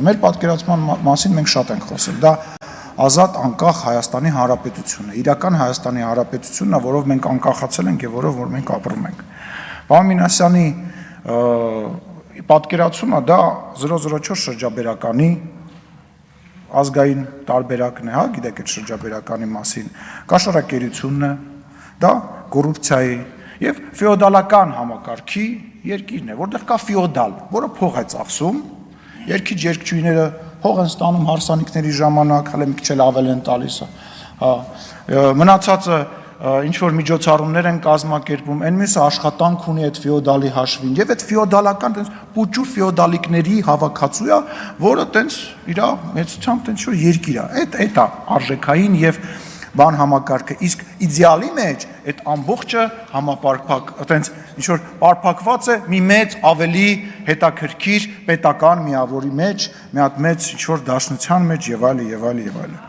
պատկերացնում։ Մեր պատկերացման մասին մենք շատ ենք խոսել, դա ազատ անկախ Հայաստանի Հանրապետությունն է, իրական Հայաստանի Հանրապետությունն է, որով մենք անկախացել ենք եւ որով որ մենք ապրում ենք։ Պարոն Մինասյանի պատկերացումը դա 004 շրջաբերականի ազգային տարբերակն է, հա, գիտեք այդ շրջաբերականի մասին, կաշառակերությունն է, դա կոռուպցիայի եւ ֆեոդալական համակարգի երկիրն է, որտեղ կա ֆեոդալ, որը փող է ծախսում, երկիչ երկչույները փող են ստանում հարսանիքների ժամանակ, հələ մի քիչ էլ ավել են տալիս, հա, մնացածը ինչ որ միջոցառումներ են կազմակերպում, այն մյուսը աշխատանք ունի այդ ֆեոդալի հաշվին, եւ այդ ֆեոդալական տենց պուճուր ֆեոդալիկների հավաքածու է, որը տենց իր մեծությամբ տենց որ երկիր է, այդ է արժեքային եւ բան համակարգը, իսկ իդեալի մեջ այդ ամբողջը համապարփակ, այտենց ինչ որ պարփակված է մի մեծ ավելի հետաքրքիր պետական միավորի մեջ, մի հատ մեծ ինչ որ դաշնության մեջ եւ այլ եւ այլ եւ այլ։